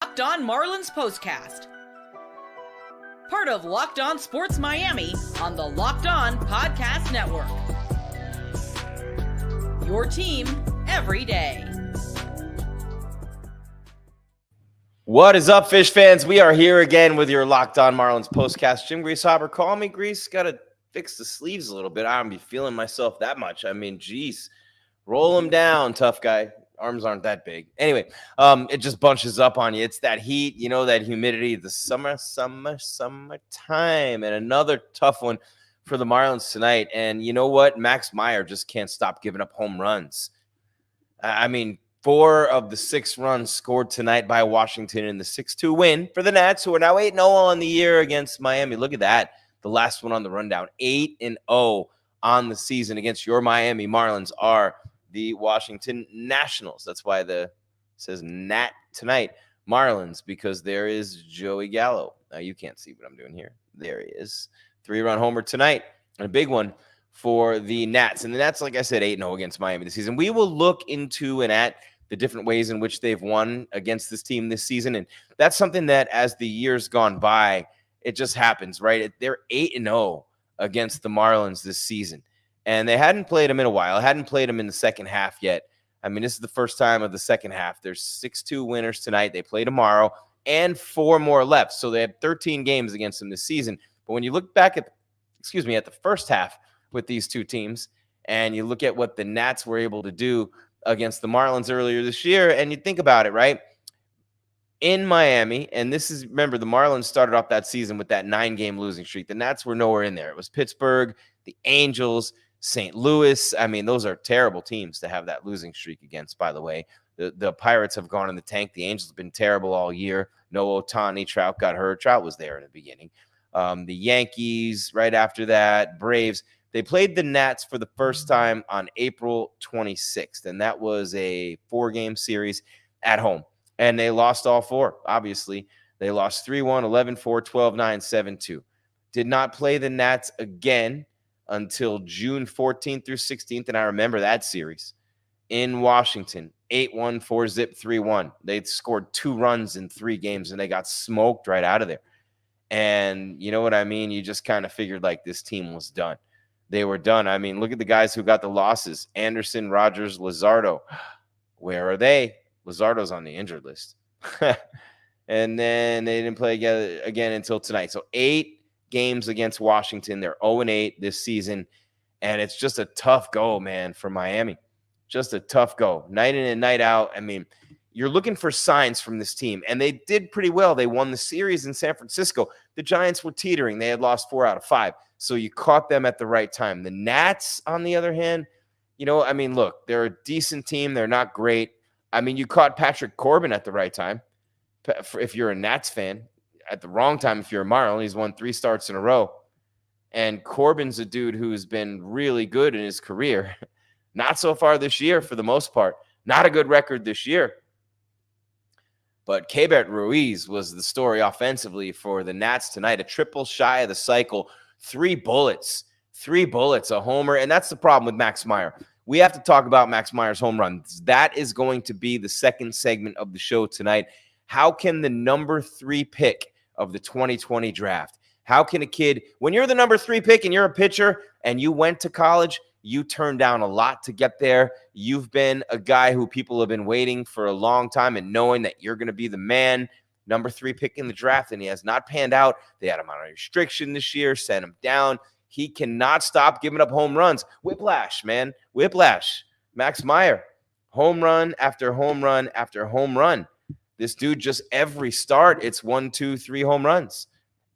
Locked On Marlins POSTCAST. Part of Locked On Sports Miami on the Locked On Podcast Network. Your team every day. What is up, Fish fans? We are here again with your Locked On Marlins POSTCAST. Jim Greasehaber, call me Grease. Got to fix the sleeves a little bit. I don't be feeling myself that much. I mean, geez. Roll them down, tough guy. Arms aren't that big. Anyway, it just bunches up on you. It's that heat, you know, that humidity, the summertime. And another tough one for the Marlins tonight. And you know what? Max Meyer just can't stop giving up home runs. I mean, 4 of the 6 runs scored tonight by Washington in the 6-2 win for the Nats, who are now 8-0 on the year against Miami. Look at that. The last one on the rundown. 8-0 on the season against your Miami Marlins are the Washington Nationals. That's why it says Nat tonight. Marlins, because there is Joey Gallo. Now, you can't see what I'm doing here. There he is. 3-run homer tonight, and a big one for the Nats. And the Nats, like I said, 8-0 against Miami this season. We will look into and at the different ways in which they've won against this team this season. And that's something that as the years gone by, it just happens, right? They're 8-0 against the Marlins this season. And they hadn't played them in a while. Hadn't played them in the second half yet. I mean, this is the first time of the second half. There's 6-2 winners tonight. They play tomorrow and 4 more left. So they have 13 games against them this season. But when you look back at the first half with these two teams, and you look at what the Nats were able to do against the Marlins earlier this year, and you think about it, right? In Miami, and this is, remember, the Marlins started off that season with that 9-game losing streak. The Nats were nowhere in there. It was Pittsburgh, the Angels, St. Louis. I mean, those are terrible teams to have that losing streak against, by the way. The Pirates have gone in the tank. The Angels have been terrible all year. No Ohtani. Trout got hurt. Trout was there in the beginning. The Yankees right after that. Braves. They played the Nats for the first time on April 26th, and that was a 4-game series at home. And they lost all 4, obviously. They lost 3-1, 11-4, 12-9, 7-2. Did not play the Nats again until June 14th through 16th, and I remember that series in Washington, 8-1, 4-zip, 3-1. They scored 2 runs in 3 games, and they got smoked right out of there. And you know what I mean? You just kind of figured like this team was done. They were done. I mean, look at the guys who got the losses. Anderson, Rogers, Luzardo. Where are they? Luzardo's on the injured list. And then they didn't play again until tonight. So 8 games against Washington. They're 0-8 this season, and it's just a tough go, man, for Miami. Just a tough go. Night in and night out. I mean, you're looking for signs from this team, and they did pretty well. They won the series in San Francisco. The Giants were teetering. They had lost 4 out of 5, so you caught them at the right time. The Nats, on the other hand, you know, I mean, look, they're a decent team. They're not great. I mean, you caught Patrick Corbin at the right time if you're a Nats fan. At the wrong time if you're a Marlin. He's won 3 starts in a row. And Corbin's a dude who's been really good in his career. Not so far this year for the most part. Not a good record this year. But Keibert Ruiz was the story offensively for the Nats tonight. A triple shy of the cycle. 3 bullets. 3 bullets, a homer. And that's the problem with Max Meyer. We have to talk about Max Meyer's home runs. That is going to be the second segment of the show tonight. How can the number 3 pick of the 2020 draft, how can a kid, when you're the number 3 pick and you're a pitcher and you went to college, you turned down a lot to get there. You've been a guy who people have been waiting for a long time and knowing that you're going to be the man, number 3 pick in the draft, and he has not panned out. They had him on a restriction this year, sent him down. He cannot stop giving up home runs. Whiplash, man. Whiplash. Max Meyer, home run after home run after home run. This dude, just every start, it's 1, 2, 3 home runs.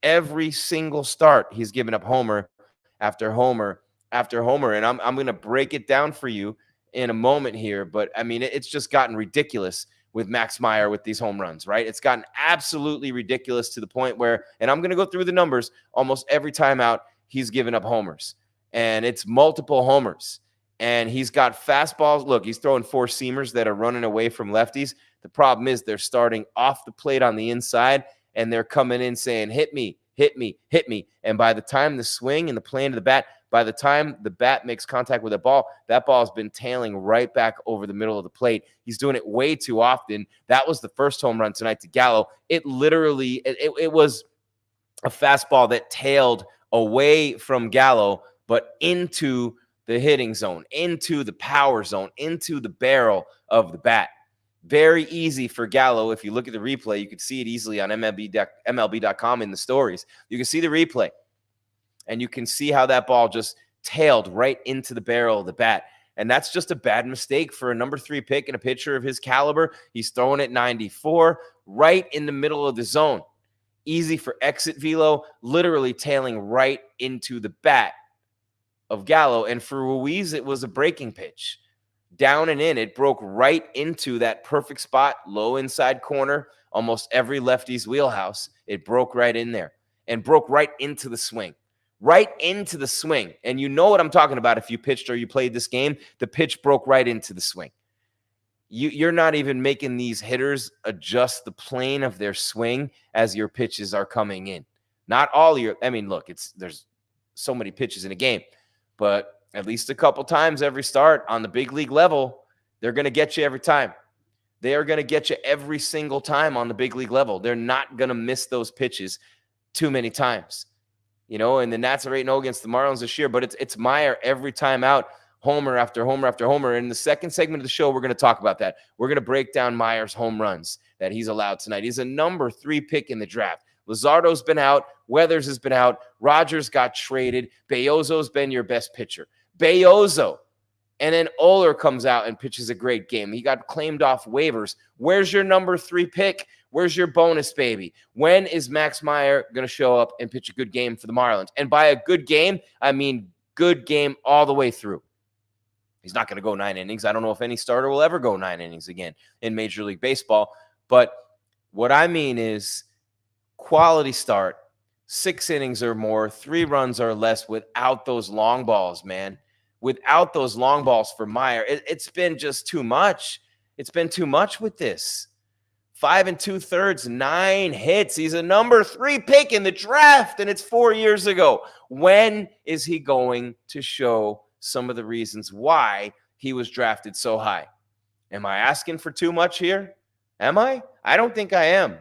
Every single start, he's giving up homer after homer after homer. And I'm going to break it down for you in a moment here. But, I mean, it's just gotten ridiculous with Max Meyer with these home runs, right? It's gotten absolutely ridiculous to the point where, and I'm going to go through the numbers, almost every time out, he's given up homers. And it's multiple homers. And he's got fastballs. Look, he's throwing 4-seamers that are running away from lefties. The problem is they're starting off the plate on the inside, and they're coming in saying, hit me, hit me, hit me. And by the time the swing and the plane of the bat, By the time the bat makes contact with the ball, that ball has been tailing right back over the middle of the plate. He's doing it way too often. That was the first home run tonight to Gallo. It literally, it was a fastball that tailed away from Gallo, but into the hitting zone, into the power zone, into the barrel of the bat. Very easy for Gallo. If you look at the replay, you could see it easily on MLB.com in the stories. You can see the replay, and you can see how that ball just tailed right into the barrel of the bat. And that's just a bad mistake for a number 3 pick and a pitcher of his caliber. He's throwing it 94 right in the middle of the zone. Easy for exit velo, literally tailing right into the bat of Gallo. And for Ruiz, it was a breaking pitch. Down and in, it broke right into that perfect spot, low inside corner, almost every lefty's wheelhouse. It broke right in there and broke right into the swing. Right into the swing. And you know what I'm talking about if you pitched or you played this game. The pitch broke right into the swing. You're not even making these hitters adjust the plane of their swing as your pitches are coming in. Not all your, I mean, look, there's so many pitches in a game, but at least a couple times every start on the big league level, they're going to get you every time. They are going to get you every single time on the big league level. They're not going to miss those pitches too many times. You know, and the Nats are 8-0 against the Marlins this year, but it's Meyer every time out, homer after homer after homer. In the second segment of the show, we're going to talk about that. We're going to break down Meyer's home runs that he's allowed tonight. He's a number 3 pick in the draft. Luzardo's been out. Weathers has been out. Rogers got traded. Beozo's been your best pitcher. Beozo. And then Oler comes out and pitches a great game. He got claimed off waivers. Where's your number 3 pick? Where's your bonus, baby? When is Max Meyer going to show up and pitch a good game for the Marlins? And by a good game, I mean good game all the way through. He's not going to go 9 innings. I don't know if any starter will ever go 9 innings again in Major League Baseball. But what I mean is quality start, 6 innings or more, 3 runs or less without those long balls, man. Without those long balls for Meyer, it's been just too much. It's been too much with this. 5 2/3, 9 hits. He's a number 3 pick in the draft, and it's 4 years ago. When is he going to show some of the reasons why he was drafted so high? Am I asking for too much here? Am I? I don't think I am.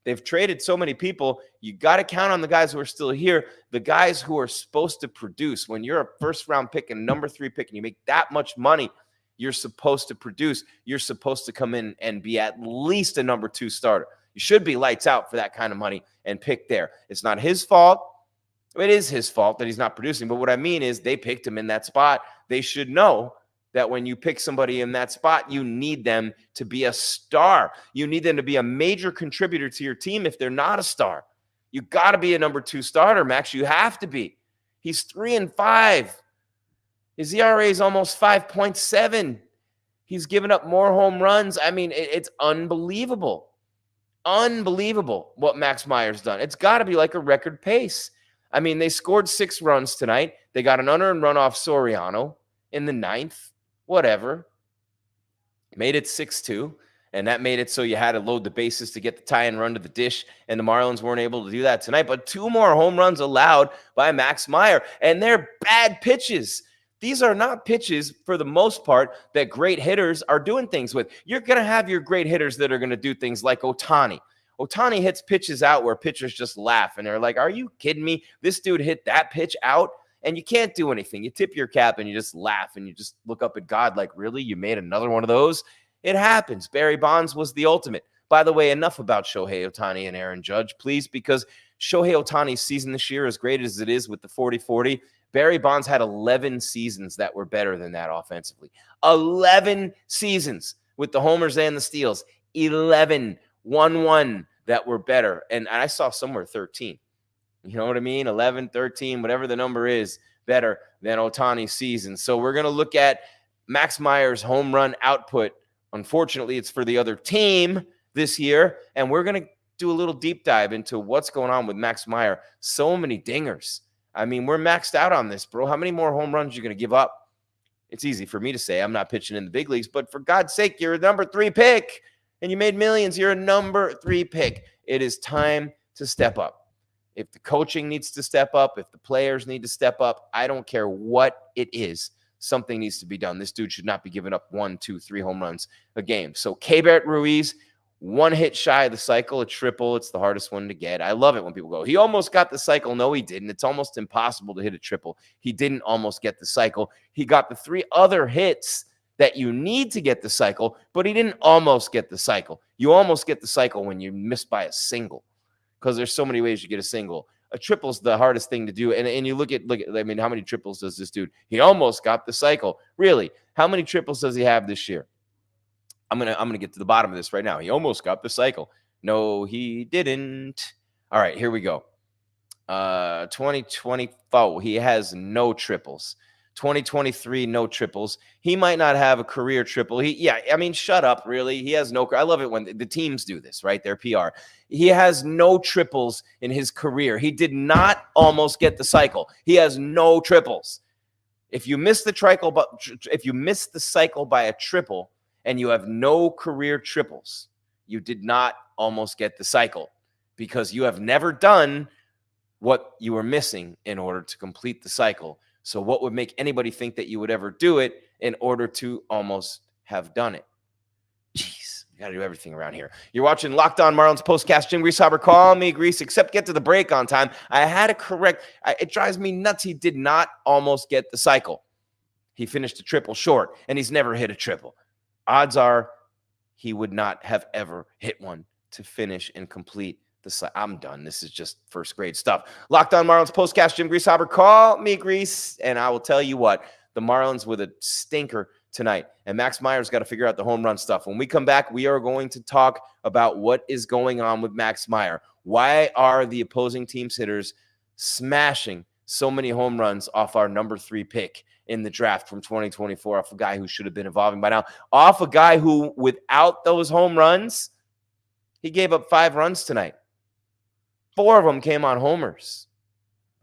They've traded so many people. You got to count on the guys who are still here, the guys who are supposed to produce. When you're a first-round pick and number 3 pick and you make that much money, you're supposed to produce. You're supposed to come in and be at least a number 2 starter. You should be lights out for that kind of money and pick there. It's not his fault. It is his fault that he's not producing. But what I mean is they picked him in that spot. They should know that when you pick somebody in that spot, you need them to be a star. You need them to be a major contributor to your team if they're not a star. You got to be a number 2 starter, Max. You have to be. He's 3-5. His ERA is almost 5.7. He's given up more home runs. I mean, it's unbelievable. Unbelievable what Max Meyer's done. It's got to be like a record pace. I mean, they scored 6 runs tonight. They got an unearned run off Soriano in the 9th. Whatever. Made it 6-2. And that made it so you had to load the bases to get the tie and run to the dish. And the Marlins weren't able to do that tonight. But 2 more home runs allowed by Max Meyer. And they're bad pitches. These are not pitches, for the most part, that great hitters are doing things with. You're going to have your great hitters that are going to do things like Ohtani. Ohtani hits pitches out where pitchers just laugh. And they're like, are you kidding me? This dude hit that pitch out? And you can't do anything. You tip your cap and you just laugh and you just look up at God like, really? You made another one of those? It happens. Barry Bonds was the ultimate. By the way, enough about Shohei Ohtani and Aaron Judge, please, because Shohei Ohtani's season this year, as great as it is with the 40-40, Barry Bonds had 11 seasons that were better than that offensively. 11 seasons with the homers and the steals. 11, 1-1 that were better. And I saw somewhere 13. You know what I mean? 11, 13, whatever the number is, better than Ohtani's season. So we're going to look at Max Meyer's home run output. Unfortunately, it's for the other team this year. And we're going to do a little deep dive into what's going on with Max Meyer. So many dingers. I mean, we're maxed out on this, bro. How many more home runs are you going to give up? It's easy for me to say. I'm not pitching in the big leagues. But for God's sake, you're a number 3 pick. And you made millions. You're a number 3 pick. It is time to step up. If the coaching needs to step up, if the players need to step up, I don't care what it is. Something needs to be done. This dude should not be giving up 1, 2, 3 home runs a game. So Keibert Ruiz, 1 hit shy of the cycle, a triple. It's the hardest one to get. I love it when people go, he almost got the cycle. No, he didn't. It's almost impossible to hit a triple. He didn't almost get the cycle. He got the 3 other hits that you need to get the cycle, but he didn't almost get the cycle. You almost get the cycle when you miss by a single, because there's so many ways you get a single. A triple's the hardest thing to do. And you look at, I mean, how many triples does this dude? He almost got the cycle. Really? How many triples does he have this year? I'm gonna get to the bottom of this right now. He almost got the cycle. No, he didn't. All right, here we go. 2024, he has no triples. 2023, no triples. He might not have a career triple. Shut up, really. He has no. I love it when the teams do this, right? Their PR. He has no triples in his career. He did not almost get the cycle. He has no triples. If you miss the cycle by a triple and you have no career triples, you did not almost get the cycle, because you have never done what you were missing in order to complete the cycle. So what would make anybody think that you would ever do it in order to almost have done it? Jeez, we got to do everything around here. You're watching Locked On Marlins Postcast. Jim Greasehaber, call me Grease, except get to the break on time. I had to correct. It drives me nuts. He did not almost get the cycle. He finished a triple short, and he's never hit a triple. Odds are he would not have ever hit one to finish and complete I'm done. This is just first grade stuff. Locked On Marlins Postcast. Jim Greasehaber, call me Grease, and I will tell you what, the Marlins with a stinker tonight, and Max Meyer's got to figure out the home run stuff. When we come back, we are going to talk about what is going on with Max Meyer. Why are the opposing team's hitters smashing so many home runs off our number 3 pick in the draft from 2024, off a guy who should have been evolving by now, off a guy who, without those home runs, he gave up 5 runs tonight. 4 of them came on homers.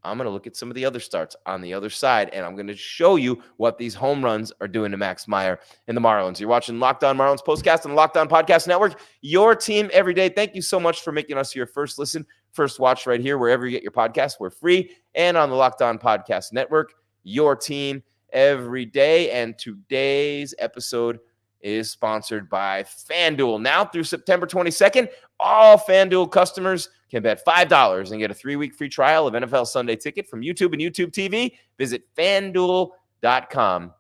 I'm going to look at some of the other starts on the other side, and I'm going to show you what these home runs are doing to Max Meyer and the Marlins. You're watching Locked On Marlins Postcast on the Locked On Podcast Network, your team every day. Thank you so much for making us your first listen, first watch right here, wherever you get your podcasts. We're free, and on the Locked On Podcast Network, your team every day. And today's episode is sponsored by FanDuel. Now through September 22nd, all FanDuel customers can bet $5 and get a 3-week free trial of NFL Sunday Ticket from YouTube and YouTube TV. Visit FanDuel.com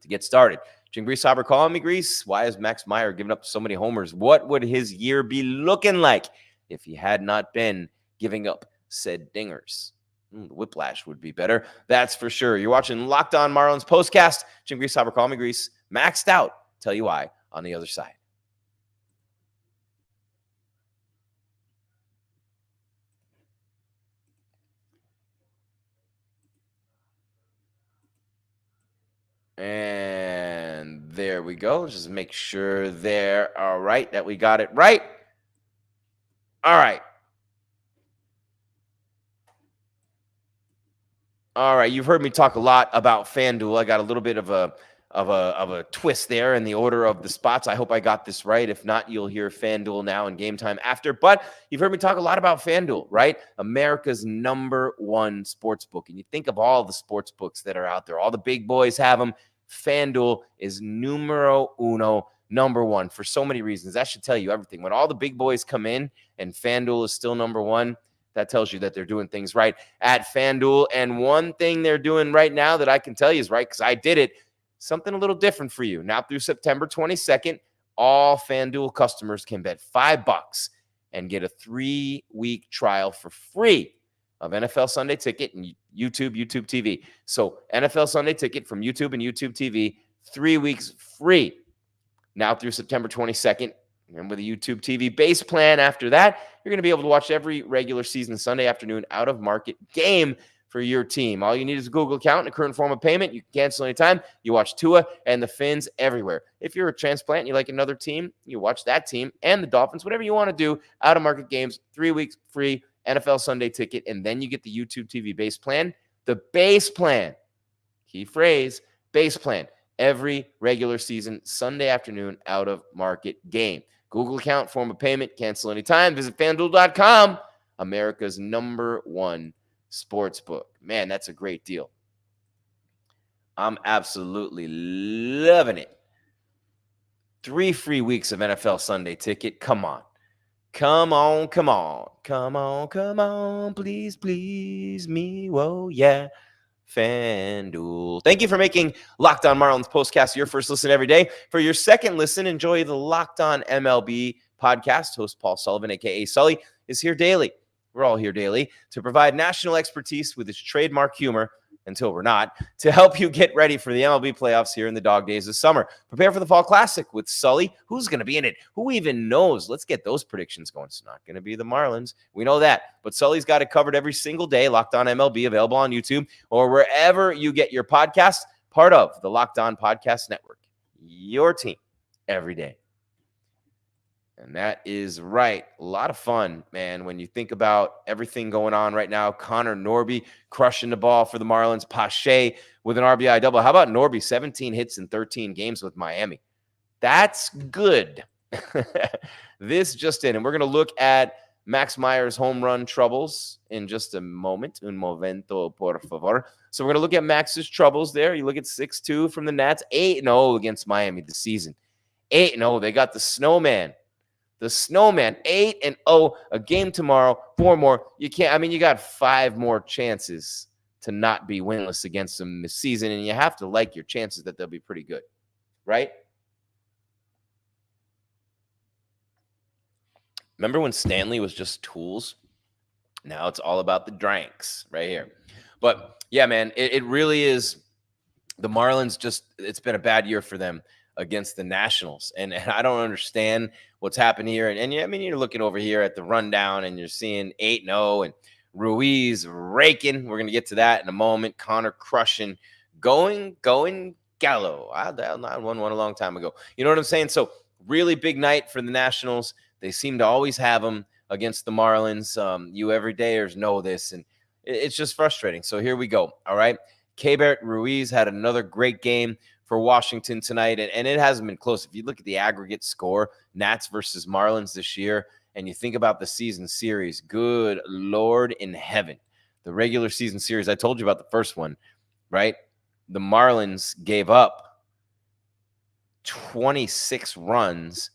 to get started. Jim Greasehaber, calling me Grease. Why is Max Meyer giving up so many homers? What would his year be looking like if he had not been giving up said dingers? The whiplash would be better, that's for sure. You're watching Locked On Marlins Postcast. Jim Greasehaber, call me Grease. Maxed out. Tell you why on the other side. And there we go. Just make sure there. All right, that we got it right. All right. All right, you've heard me talk a lot about FanDuel. I got a little bit of a twist there in the order of the spots. I hope I got this right. If not, you'll hear FanDuel now and Game Time after. But you've heard me talk a lot about FanDuel, right? America's #1 sports book. And you think of all the sports books that are out there. All the big boys have them. FanDuel is numero uno, #1 for so many reasons. That should tell you everything. When all the big boys come in and FanDuel is still #1, that tells you that they're doing things right at FanDuel. And one thing they're doing right now that I can tell you is right, because I did it, something a little different for you. Now through September 22nd, all FanDuel customers can bet $5 and get a 3-week trial for free of NFL Sunday Ticket and YouTube TV. So NFL Sunday Ticket from YouTube and YouTube TV, 3 weeks free. Now through September 22nd, and with a YouTube TV base plan after that, you're going to be able to watch every regular season Sunday afternoon out-of-market game for your team. All you need is a Google account and a current form of payment. You can cancel anytime. You watch Tua and the Fins everywhere. If you're a transplant and you like another team, you watch that team and the Dolphins, whatever you want to do, out-of-market games, 3 weeks free, NFL Sunday Ticket, and then you get the YouTube TV base plan. The base plan, key phrase, base plan, every regular season Sunday afternoon out-of-market game. Google account, form of payment, cancel anytime. Visit FanDuel.com. America's #1 sports book. Man, that's a great deal. I'm absolutely loving it. 3 free weeks of NFL Sunday Ticket. Come on. Come on, come on. Come on, come on. Please, please me. Whoa, yeah. FanDuel. Thank you for making Locked On Marlins Postcast your first listen every day. For your second listen, enjoy the Locked On MLB podcast. Host Paul Sullivan, a.k.a. Sully, is here daily. We're all here daily to provide national expertise with his trademark humor, until we're not, to help you get ready for the MLB playoffs here in the dog days of summer. Prepare for the Fall Classic with Sully. Who's going to be in it? Who even knows? Let's get those predictions going. It's not going to be the Marlins. We know that. But Sully's got it covered every single day. Locked On MLB, available on YouTube or wherever you get your podcasts. Part of the Locked On Podcast Network. Your team every day. And that is right. A lot of fun, man, when you think about everything going on right now. Connor Norby crushing the ball for the Marlins. Pache with an RBI double. How about Norby? 17 hits in 13 games with Miami. That's good. This just in. And we're going to look at Max Meyer's home run troubles in just a moment. Un momento, por favor. So we're going to look at Max's troubles there. You look at 6-2 from the Nats. 8-0 against Miami this season. 8-0. They got the Snowman. The Snowman, 8-0, a game tomorrow, 4 more. You got 5 more chances to not be winless against them this season, and you have to like your chances that they'll be pretty good, right? Remember when Stanley was just tools? Now it's all about the drinks right here. But, yeah, man, it really is. The Marlins it's been a bad year for them against the Nationals. And I don't understand what's happened here. And you're looking over here at the rundown and you're seeing 8-0 and Ruiz raking. We're going to get to that in a moment. Connor crushing, going Gallo. I won one a long time ago. You know what I'm saying? So really big night for the Nationals. They seem to always have them against the Marlins. You everydayers know this, and it's just frustrating. So here we go. All right. Keibert Ruiz had another great game for Washington tonight, and it hasn't been close. If you look at the aggregate score, Nats versus Marlins this year, and you think about the season series, good Lord in heaven. The regular season series, I told you about the first one, right? The Marlins gave up 26 runs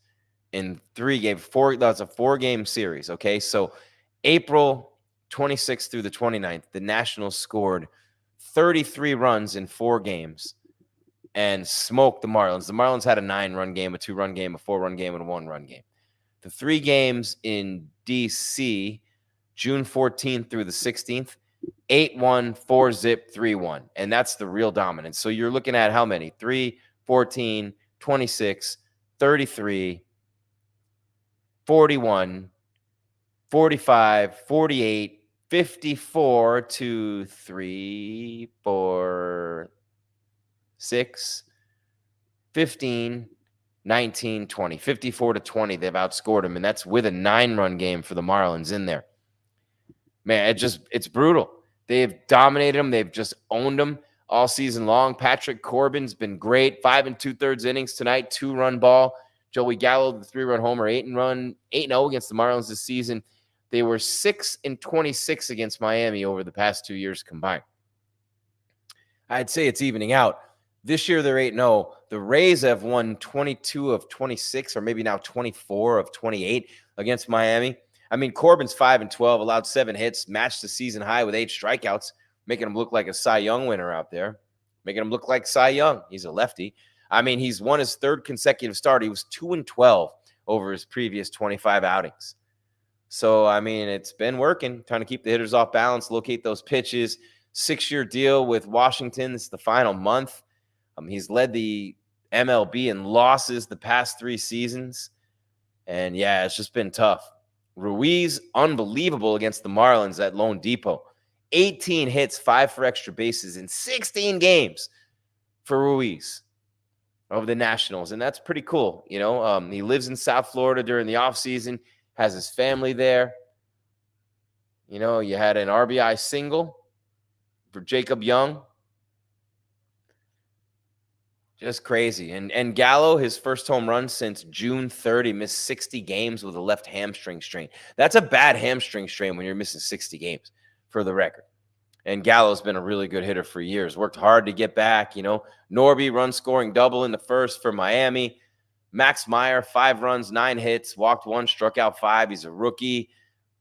in 3 games. That's a 4-game series, okay? So April 26th through the 29th, the Nationals scored 33 runs in 4 games and smoked the Marlins. The Marlins had a 9-run game, a 2-run game, a 4-run game, and a 1-run game. The 3 games in D.C., June 14th through the 16th, 8-1, 4-zip, 3-1. And that's the real dominance. So you're looking at how many? 3, 14, 26, 33, 41, 45, 48, 54 to 3, 4, 6, 15, 19, 20. 54 to 20. They've outscored them, and that's with a 9-run game for the Marlins in there. Man, it's brutal. They've dominated them. They've just owned them all season long. Patrick Corbin's been great. 5 2/3 innings tonight, 2-run ball. Joey Gallo, the 3-run homer, 8-0 against the Marlins this season. They were 6-26 against Miami over the past 2 years combined. I'd say it's evening out. This year, they're 8-0. The Rays have won 22 of 26, or maybe now 24 of 28 against Miami. I mean, Corbin's 5-12, allowed 7 hits, matched the season high with 8 strikeouts, making him look like a Cy Young winner out there, making him look like Cy Young. He's a lefty. I mean, he's won his 3rd consecutive start. He was 2-12 over his previous 25 outings. So, I mean, it's been working, trying to keep the hitters off balance, locate those pitches. 6-year deal with Washington. This is the final month. He's led the MLB in losses the past 3 seasons. And, yeah, it's just been tough. Ruiz, unbelievable against the Marlins at Lone Depot. 18 hits, 5 for extra bases in 16 games for Ruiz of the Nationals. And that's pretty cool. You know, he lives in South Florida during the offseason, has his family there. You know, you had an RBI single for Jacob Young. Just crazy. And Gallo, his first home run since June 3rd, missed 60 games with a left hamstring strain. That's a bad hamstring strain when you're missing 60 games, for the record. And Gallo's been a really good hitter for years. Worked hard to get back. Norby run scoring double in the first for Miami. Max Meyer, 5 runs, 9 hits, walked 1, struck out 5. He's a rookie.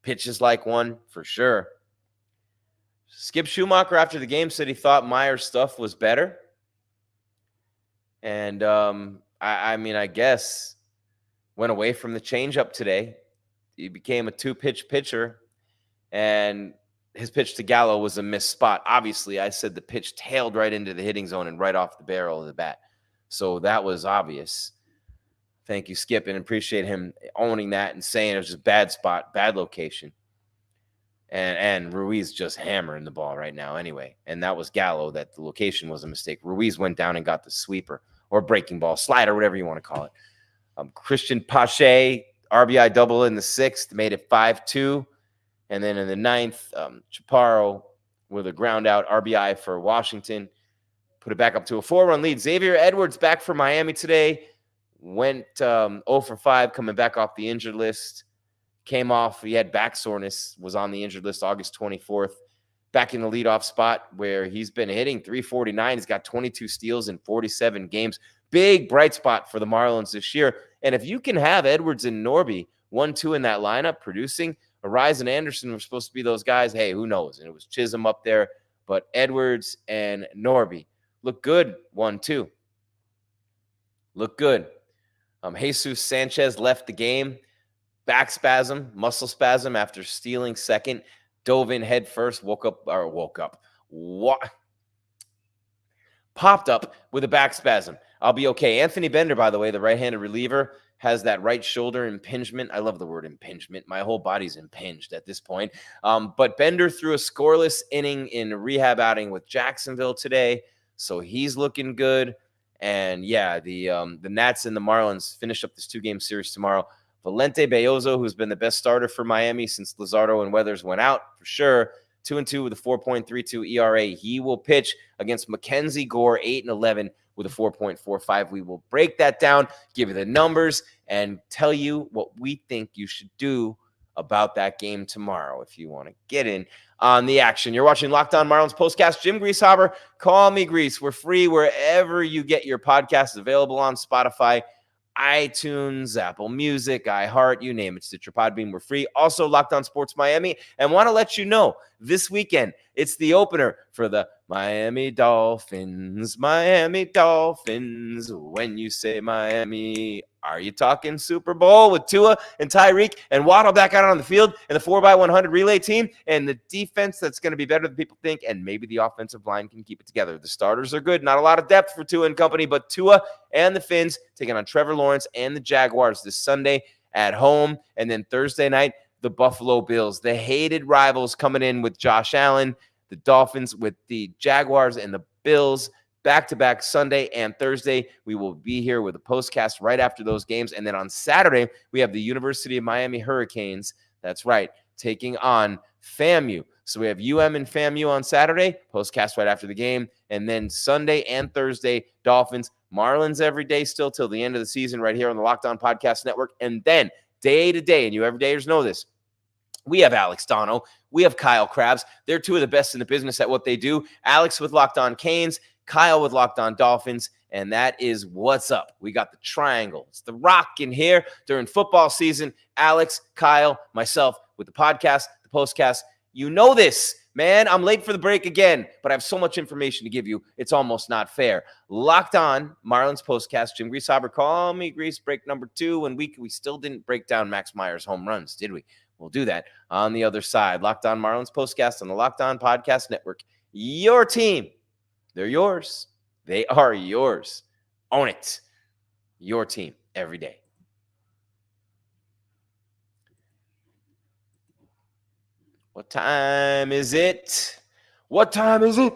Pitches like one for sure. Skip Schumacher after the game said he thought Meyer's stuff was better. And I guess went away from the changeup today. He became a 2-pitch pitcher, and his pitch to Gallo was a missed spot. Obviously, I said the pitch tailed right into the hitting zone and right off the barrel of the bat. So that was obvious. Thank you, Skip, and appreciate him owning that and saying it was just bad spot, bad location. And Ruiz just hammering the ball right now anyway. And that was Gallo, that the location was a mistake. Ruiz went down and got the sweeper or breaking ball, slider, whatever you want to call it. Christian Pache, RBI double in the 6th, made it 5-2. And then in the 9th, Chaparro with a ground out RBI for Washington, put it back up to a 4-run lead. Xavier Edwards back for Miami today. Went 0 for 5, coming back off the injured list. Came off, he had back soreness, was on the injured list August 24th. Back in the leadoff spot where he's been hitting .349. He's got 22 steals in 47 games. Big bright spot for the Marlins this year. And if you can have Edwards and Norby 1-2 in that lineup producing, Arise and Anderson were supposed to be those guys. Hey, who knows? And it was Chisholm up there. But Edwards and Norby look good 1-2. Look good. Jesus Sanchez left the game. Back spasm, muscle spasm after stealing second. Dove in head first, popped up with a back spasm. I'll be okay. Anthony Bender, by the way, the right-handed reliever, has that right shoulder impingement. I love the word impingement. My whole body's impinged at this point. But Bender threw a scoreless inning in a rehab outing with Jacksonville today, so he's looking good. And yeah, the Nats and the Marlins finish up this 2-game series tomorrow. Valente Belloso, who's been the best starter for Miami since Luzardo and Weathers went out, for sure. 2-2 with a 4.32 ERA. He will pitch against Mackenzie Gore, 8-11 with a 4.45. We will break that down, give you the numbers, and tell you what we think you should do about that game tomorrow if you want to get in on the action. You're watching Locked On Marlins Postcast. Jim Greasehaber, call me Grease. We're free wherever you get your podcasts, available on Spotify, iTunes, Apple Music, iHeart, you name it. Stitcher, Podbean, we're free. Also, Locked On Sports Miami. And want to let you know, this weekend, it's the opener for the Miami Dolphins. Miami Dolphins. When you say Miami, are you talking Super Bowl with Tua and Tyreek and Waddle back out on the field and the 4x100 relay team and the defense that's going to be better than people think, and maybe the offensive line can keep it together. The starters are good. Not a lot of depth for Tua and company, but Tua and the Fins taking on Trevor Lawrence and the Jaguars this Sunday at home. And then Thursday night, the Buffalo Bills, the hated rivals, coming in with Josh Allen, the Dolphins with the Jaguars and the Bills. Back-to-back Sunday and Thursday. We will be here with a postcast right after those games. And then on Saturday, we have the University of Miami Hurricanes. That's right, taking on FAMU. So we have UM and FAMU on Saturday, postcast right after the game. And then Sunday and Thursday, Dolphins, Marlins every day still till the end of the season right here on the Locked On Podcast Network. And then day to day, and you everydayers know this, we have Alex Dono. We have Kyle Krabs. They're two of the best in the business at what they do. Alex with Locked On Canes, Kyle with Locked On Dolphins, and that is what's up. We got the triangle. It's the rock in here during football season. Alex, Kyle, myself with the podcast, the postcast. You know this, man. I'm late for the break again, but I have so much information to give you. It's almost not fair. Locked On Marlins Postcast. Jim Greasehaber, call me Grease, break number 2. And we still didn't break down Max Meyer's home runs, did we? We'll do that on the other side. Locked On Marlins Postcast on the Locked On Podcast Network. Your team. They're yours. They are yours. Own it. Your team every day. What time is it? What time is it?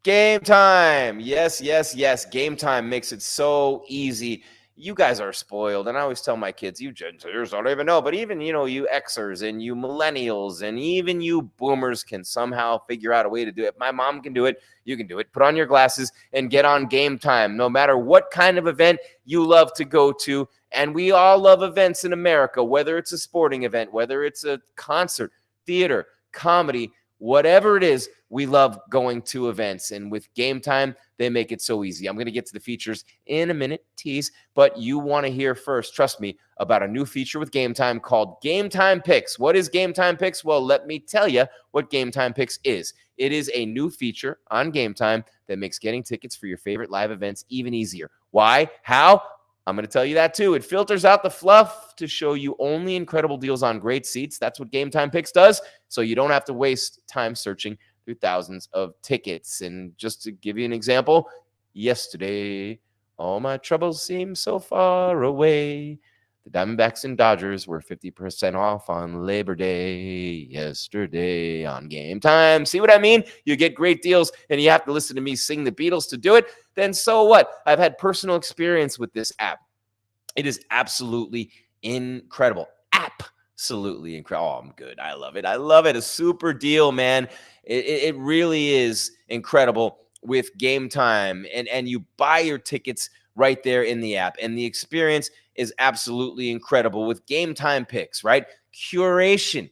Game time. Yes, yes, yes. Game time makes it so easy. you guys are spoiled. And I always tell my kids, you Gen Zers don't even know, but even, you Xers and you millennials and even you boomers can somehow figure out a way to do it. My mom can do it. You can do it. Put on your glasses and get on Game Time, no matter what kind of event you love to go to. And we all love events in America, whether it's a sporting event, whether it's a concert, theater, comedy, whatever it is, we love going to events. And with Game Time, they make it so easy. I'm going to get to the features in a minute, tease, but you want to hear first, trust me, about a new feature with Game Time called Game Time Picks. What is Game Time Picks? Well, let me tell you what Game Time Picks is. It is a new feature on Game Time that makes getting tickets for your favorite live events even easier. Why? How? I'm going to tell you that too. It filters out the fluff to show you only incredible deals on great seats. That's what Game Time Picks does. So you don't have to waste time searching through thousands of tickets. And just to give you an example, yesterday, all my troubles seem so far away. The Diamondbacks and Dodgers were 50% off on Labor Day yesterday on Game Time. See what I mean? You get great deals and you have to listen to me sing the Beatles to do it. Then so what? I've had personal experience with this app. It is absolutely incredible. Absolutely incredible. Oh, I'm good. I love it. I love it. A super deal, man. It really is incredible with Game Time. And you buy your tickets right there in the app. And the experience is absolutely incredible with Game Time Picks, right? Curation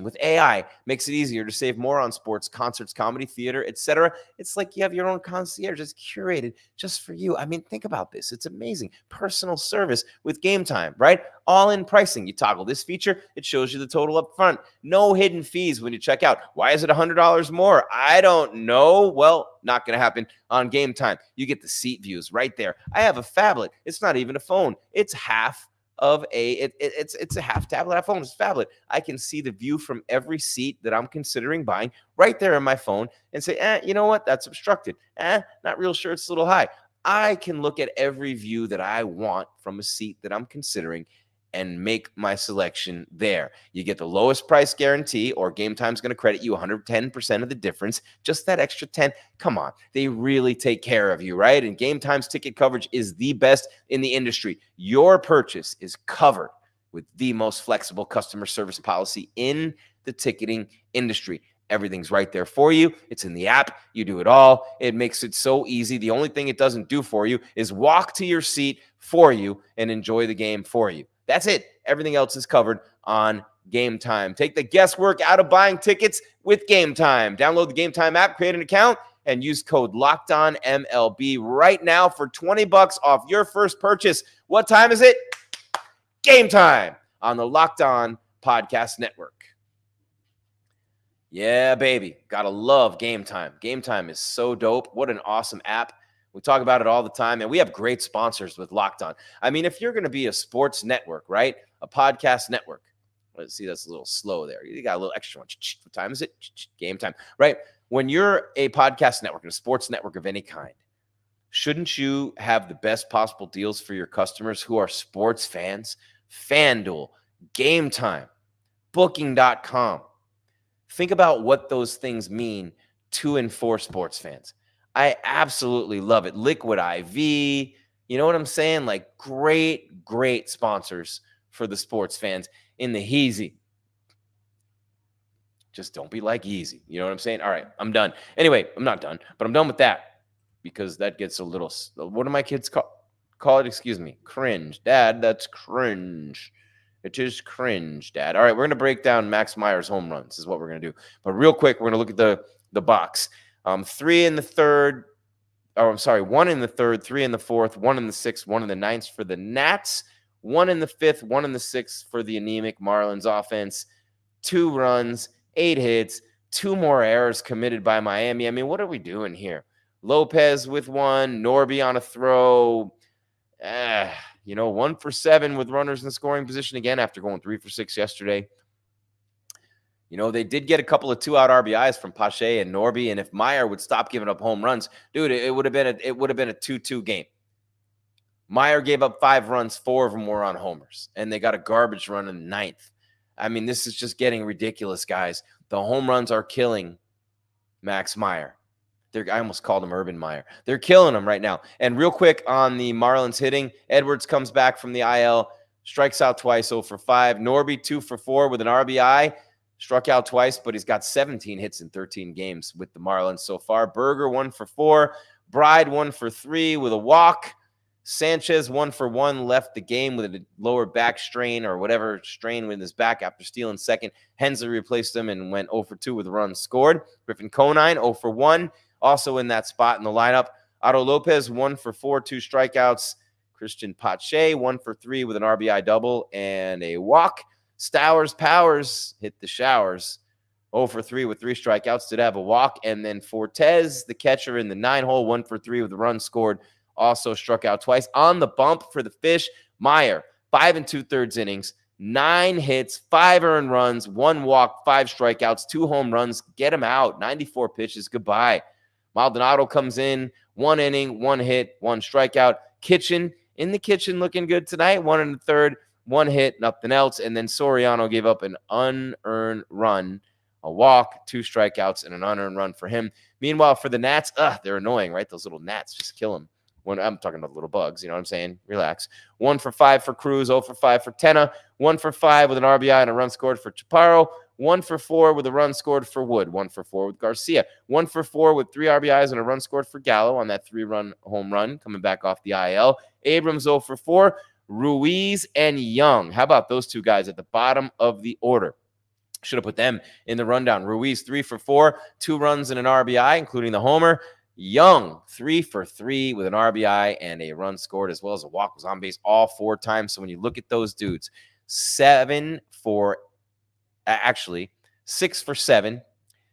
with AI makes it easier to save more on sports, concerts, comedy, theater, etc. It's like you have your own concierge. It's curated just for you. I mean, think about this. It's amazing. Personal service with Game Time, right? All in pricing. You toggle this feature. It shows you the total up front. No hidden fees when you check out. Why is it $100 more? I don't know. Well, not going to happen on Game Time. You get the seat views right there. I have a phablet. It's not even a phone. It's half of it's a half tablet, half phone. It's phablet. I can see the view from every seat that I'm considering buying right there on my phone and say, you know what? That's obstructed. Not real sure. It's a little high. I can look at every view that I want from a seat that I'm considering and make my selection there. You get the lowest price guarantee, or Game Time's going to credit you 110% of the difference. Just that extra 10. Come on. They really take care of you, right? And Game Time's ticket coverage is the best in the industry. Your purchase is covered with the most flexible customer service policy in the ticketing industry. Everything's right there for you. It's in the app. You do it all. It makes it so easy. The only thing it doesn't do for you is walk to your seat for you and enjoy the game for you. That's it. Everything else is covered on Game Time. Take the guesswork out of buying tickets with Game Time. Download the Game Time app, create an account, and use code LOCKEDONMLB right now for $20 off your first purchase. What time is it? Game Time on the Locked On Podcast Network. Yeah, baby. Gotta love Game Time. Game Time is so dope. What an awesome app. We talk about it all the time, and we have great sponsors with Locked On. I mean, if you're going to be a sports network, right, a podcast network, let's see, that's a little slow there. You got a little extra one. What time is it? Game Time, right? When you're a podcast network, a sports network of any kind, shouldn't you have the best possible deals for your customers who are sports fans? FanDuel, Game Time, Booking.com. Think about what those things mean to and for sports fans. I absolutely love it. Liquid IV, you know what I'm saying? Like great sponsors for the sports fans in the Heezy. Just don't be like Easy. You know what I'm saying? All right, I'm done. Anyway, I'm not done, but I'm done with that because that gets a little, what do my kids call it? Excuse me. Cringe. Dad, that's cringe. It is cringe, Dad. All right, we're going to break down Max Meyer's home runs is what we're going to do. But real quick, we're going to look at the box. 3 in the third, or I'm sorry, 1 in the third, 3 in the fourth, 1 in the sixth, 1 in the ninth for the Nats, 1 in the fifth, 1 in the sixth for the anemic Marlins offense, 2 runs, 8 hits, 2 more errors committed by Miami. I mean, what are we doing here? Lopez with 1, Norby on a throw, 1 for 7 with runners in the scoring position again after going 3 for 6 yesterday. They did get a couple of 2-out RBIs from Pache and Norby, and if Meyer would stop giving up home runs, dude, it would have been a 2-2 game. Meyer gave up 5 runs, 4 of them were on homers, and they got a garbage run in the ninth. I mean, this is just getting ridiculous, guys. The home runs are killing Max Meyer. I almost called him Urban Meyer. They're killing him right now. And real quick on the Marlins hitting, Edwards comes back from the IL, strikes out twice, 0 for 5. Norby 2 for 4 with an RBI, struck out twice, but he's got 17 hits in 13 games with the Marlins so far. Berger 1 for 4, Bride 1 for 3 with a walk. Sanchez 1 for 1 left the game with a lower back strain or whatever strain with his back after stealing second. Hensley replaced him and went 0 for 2 with runs scored. Griffin Conine 0 for 1, also in that spot in the lineup. Otto Lopez 1 for 4, 2 strikeouts. Christian Pache 1 for 3 with an RBI double and a walk. Stowers Powers hit the showers. 0 for 3 with 3 strikeouts. Did have a walk. And then Fortes, the catcher in the 9-hole, 1 for 3 with a run scored. Also struck out twice. On the bump for the Fish, Meyer, 5 2/3 innings, 9 hits, 5 earned runs, 1 walk, 5 strikeouts, 2 home runs. Get him out. 94 pitches. Goodbye. Maldonado comes in, 1 inning, 1 hit, 1 strikeout. Kitchen in the kitchen looking good tonight. 1 1/3, 1 hit, nothing else. And then Soriano gave up an unearned run, a walk, 2 strikeouts, and an unearned run for him. Meanwhile, for the Nats, they're annoying, right? Those little gnats just kill them. When I'm talking about little bugs, you know what I'm saying? Relax. 1 for 5 for Cruz, 0 for 5 for Tenna, 1 for 5 with an RBI and a run scored for Chaparro, 1 for 4 with a run scored for Wood, 1 for 4 with Garcia, 1 for 4 with 3 RBIs and a run scored for Gallo on that 3-run home run coming back off the IL. Abrams 0 for 4, Ruiz and Young. How about those two guys at the bottom of the order? Should have put them in the rundown. Ruiz 3 for 4, 2 runs and an RBI, including the homer. Young, 3 for 3 with an RBI and a run scored, as well as a walk, was on base all 4 times. So when you look at those dudes, 6 for 7,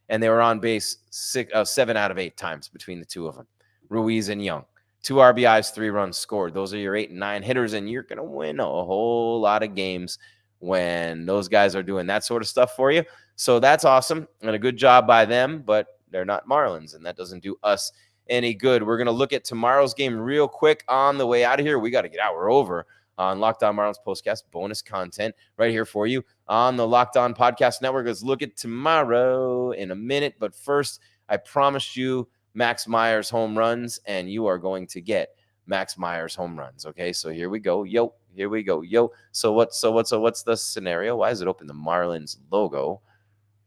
and they were on base 7 out of 8 times between the two of them, Ruiz and Young. 2 RBIs, 3 runs scored. Those are your 8 and 9 hitters, and you're going to win a whole lot of games when those guys are doing that sort of stuff for you. So that's awesome, and a good job by them, but they're not Marlins, and that doesn't do us any good. We're going to look at tomorrow's game real quick on the way out of here. We got to get out. We're over on Locked On Marlins Postcast. Bonus content right here for you on the Locked On Podcast Network. Let's look at tomorrow in a minute. But first, I promised you Max Meyer's home runs, and you are going to get Max Meyer's home runs. Okay, so here we go. Here we go. So what's the scenario? Why is it open the Marlins logo?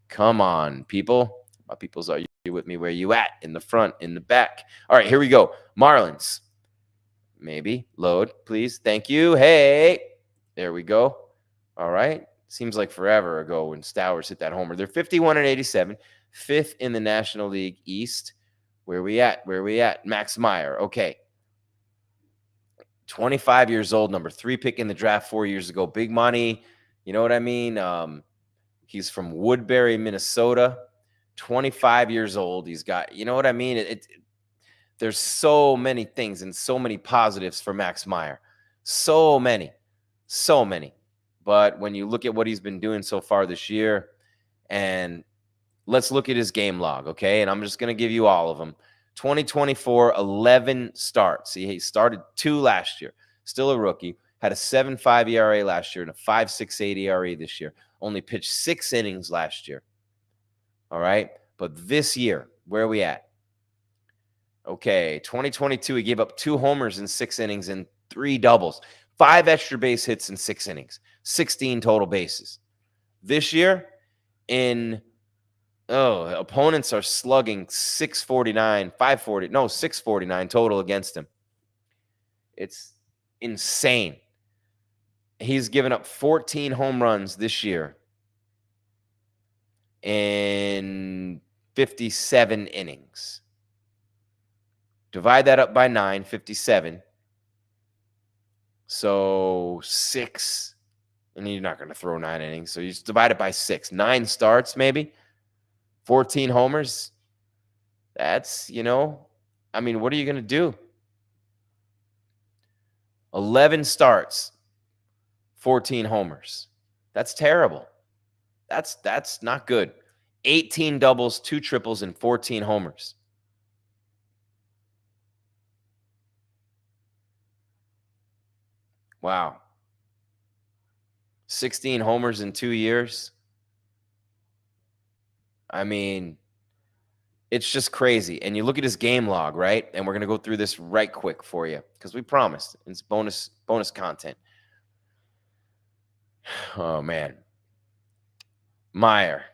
Come on, people. My peoples, are you with me? Where you at? In the front, in the back. All right, here we go. Marlins. Maybe. Load, please. Thank you. Hey. There we go. All right. Seems like forever ago when Stowers hit that homer. They're 51 and 87, 5th in the National League East. Where we at? Max Meyer. Okay. 25 years old, number 3 pick in the draft 4 years ago. Big money. You know what I mean? He's from Woodbury, Minnesota. 25 years old. He's got, you know what I mean? There's so many things and so many positives for Max Meyer. So many. But when you look at what he's been doing so far this year, and let's look at his game log, okay? And I'm just going to give you all of them. 2024, 11 starts. See, he started 2 last year. Still a rookie. Had a 7.5 ERA last year and a 5.68 ERA this year. Only pitched 6 innings last year. All right. But this year, where are we at? Okay. 2022, he gave up 2 homers in 6 innings and 3 doubles, 5 extra base hits in 6 innings, 16 total bases. This year, opponents are slugging 649 total against him. It's insane. He's given up 14 home runs this year in 57 innings. Divide that up by 9, 57. So 6, and you're not going to throw 9 innings. So you just divide it by 6. 9 starts, maybe. 14 homers. That's, what are you going to do? 11 starts, 14 homers. That's terrible. That's not good. 18 doubles, 2 triples, and 14 homers. Wow. 16 homers in 2 years. I mean, It's just crazy. And you look at his game log, right? And we're going to go through this right quick for you because we promised. It's bonus content. Oh, man. Meyer,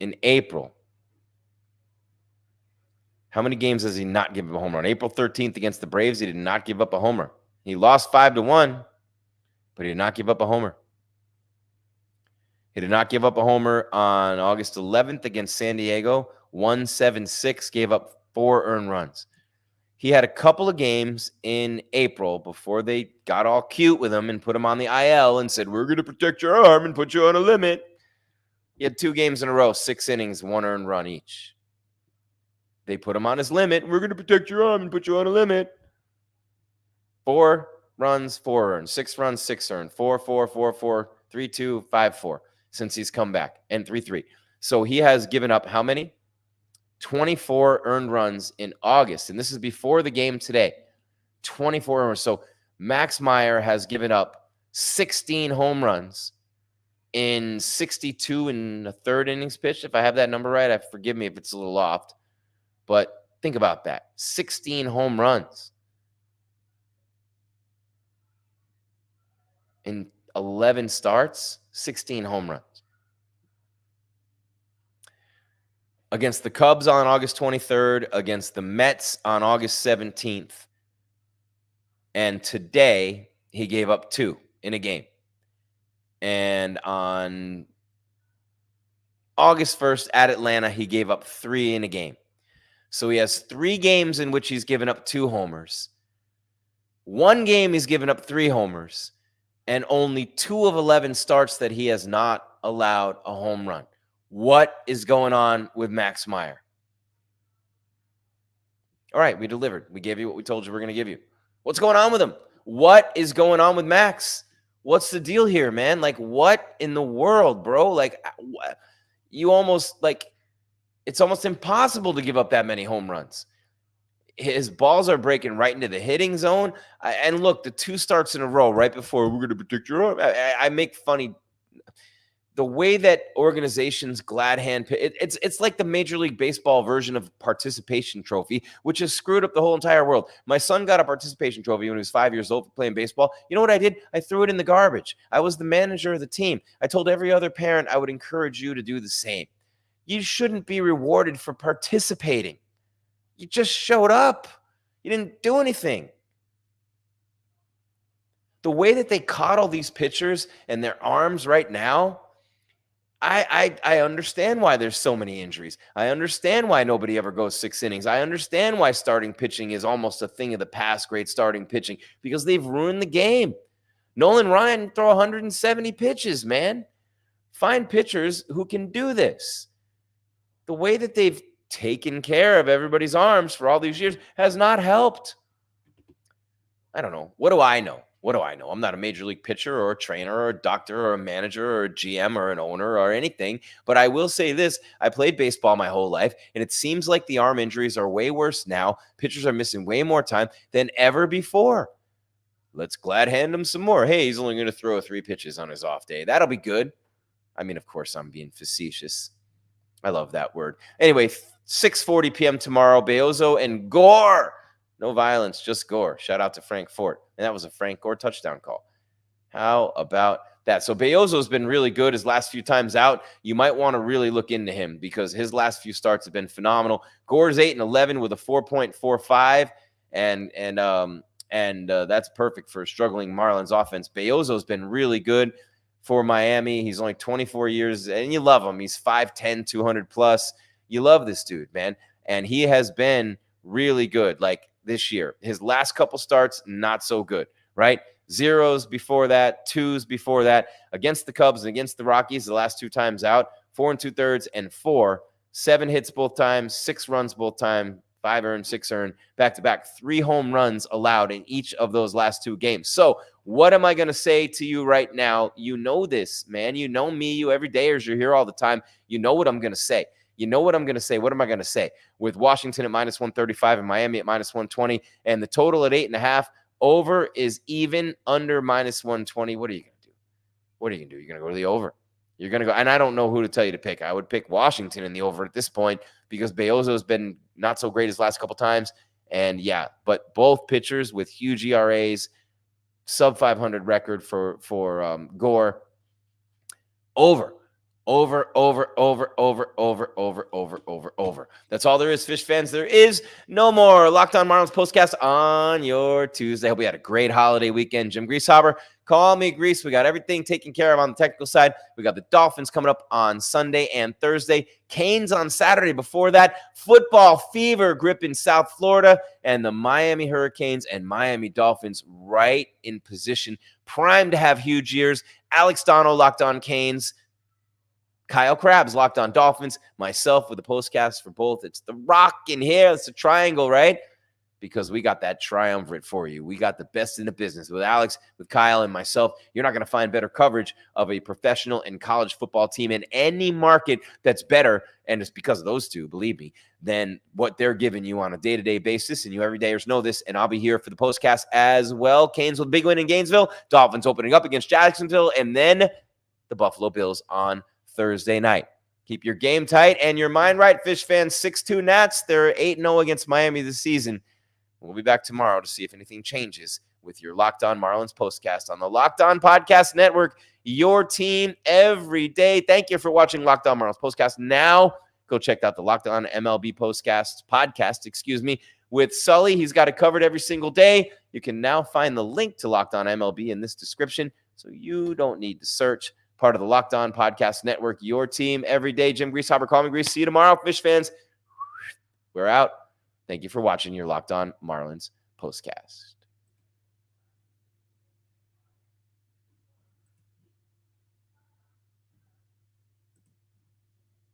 in April, how many games does he not give up a home run? April 13th against the Braves, he did not give up a homer. He lost 5-1, but he did not give up a homer. He did not give up a homer on August 11th against San Diego. 176, gave up 4 earned runs. He had a couple of games in April before they got all cute with him and put him on the IL and said, we're going to protect your arm and put you on a limit. He had 2 games in a row, 6 innings, 1 earned run each. They put him on his limit. We're going to protect your arm and put you on a limit. 4 runs, 4 earned. 6 runs, 6 earned. 4-4, 4-4, 3-2, 5-4 since he's come back, and 3-3. So he has given up how many? 24 earned runs in August, and this is before the game today. 24 earned runs. So Max Meyer has given up 16 home runs in 62 and a third innings pitched. If I have that number right, forgive me if it's a little off. But think about that. 16 home runs in 11 starts, 16 home runs. Against the Cubs on August 23rd, against the Mets on August 17th. And today, he gave up 2 in a game. And on August 1st at Atlanta, he gave up 3 in a game. So he has 3 games in which he's given up 2 homers. 1 game he's given up 3 homers. And only 2 of 11 starts that he has not allowed a home run. What is going on with Max Meyer? All right, we delivered. We gave you what we told you we're going to give you. What's going on with him? What is going on with Max? What's the deal here, man? Like, what in the world, bro? Like, you almost, like, it's almost impossible to give up that many home runs. His balls are breaking right into the hitting zone. And look, the 2 starts in a row right before we're going to protect your arm. I make funny. The way that organizations glad hand, it's like the Major League Baseball version of participation trophy, which has screwed up the whole entire world. My son got a participation trophy when he was 5 years old for playing baseball. You know what I did? I threw it in the garbage. I was the manager of the team. I told every other parent I would encourage you to do the same. You shouldn't be rewarded for participating. You just showed up. You didn't do anything. The way that they coddle these pitchers and their arms right now, I understand why there's so many injuries. I understand why nobody ever goes 6 innings. I understand why starting pitching is almost a thing of the past, great starting pitching, because they've ruined the game. Nolan Ryan throw 170 pitches, man. Find pitchers who can do this. The way that they've taken care of everybody's arms for all these years has not helped. I don't know. What do I know? What do I know? I'm not a major league pitcher or a trainer or a doctor or a manager or a GM or an owner or anything. But I will say this. I played baseball my whole life, and it seems like the arm injuries are way worse now. Pitchers are missing way more time than ever before. Let's glad hand him some more. Hey, he's only going to throw 3 pitches on his off day. That'll be good. I mean, of course, I'm being facetious. I love that word. Anyway, 6:40 p.m. tomorrow, Beozo and Gore. No violence, just Gore. Shout out to Frank Fort. And that was a Frank Gore touchdown call. How about that? So Beozo's been really good his last few times out. You might want to really look into him because his last few starts have been phenomenal. Gore's 8-11 with a 4.45, and that's perfect for a struggling Marlins offense. Beozo's been really good for Miami. He's only 24 years, and you love him. He's 5'10", 200 plus. You love this dude, man. And he has been really good. Like, this year, his last couple starts, not so good, right? 0s before that, 2s before that, against the Cubs and against the Rockies, the last 2 times out, 4 2/3 and 4, 7 hits both times, 6 runs both times, 5 earned, 6 earned, back-to-back, 3 home runs allowed in each of those last 2 games. So what am I going to say to you right now? You know this, man. You know me, you everydayers, you're here all the time. You know what I'm going to say. You know what I'm going to say. What am I going to say? With Washington at -135 and Miami at -120 and the total at 8.5, over is even under -120. What are you going to do? What are you going to do? You're going to go to the over. You're going to go, and I don't know who to tell you to pick. I would pick Washington in the over at this point because Beozo's been not so great his last couple times. And yeah, but both pitchers with huge ERAs, sub 500 record for Gore. Over. That's all there is, Fish fans. There is no more Locked On Marlins postcast on your Tuesday. Hope we had a great holiday weekend. Jim Greasehaber, call me Grease. We got everything taken care of on the technical side. We got the Dolphins coming up on Sunday and Thursday. Canes on Saturday. Before that, football fever gripping South Florida, and the Miami Hurricanes and Miami Dolphins right in position, primed to have huge years. Alex Donald, Locked On Canes. Kyle Krabs, Locked On Dolphins. Myself with the postcast for both. It's the rock in here. It's a triangle, right? Because we got that triumvirate for you. We got the best in the business. With Alex, with Kyle, and myself, you're not going to find better coverage of a professional and college football team in any market that's better, and it's because of those two, believe me, than what they're giving you on a day-to-day basis. And you everydayers know this, and I'll be here for the postcast as well. Canes with a big win in Gainesville. Dolphins opening up against Jacksonville, and then the Buffalo Bills on Thursday night. Keep your game tight and your mind right, Fish fans. 6-2 Nats. They're 8-0 against Miami this season. We'll be back tomorrow to see if anything changes with your Locked On Marlins postcast on the Locked On Podcast Network. Your team every day. Thank you for watching Locked On Marlins postcast. Now go check out the Locked On MLB podcast, with Sully. He's got it covered every single day. You can now find the link to Locked On MLB in this description, so you don't need to search. Part of the Locked On Podcast Network, your team every day. Jim Greasehaber, call me Grease. See you tomorrow, Fish fans. We're out. Thank you for watching your Locked On Marlins postcast.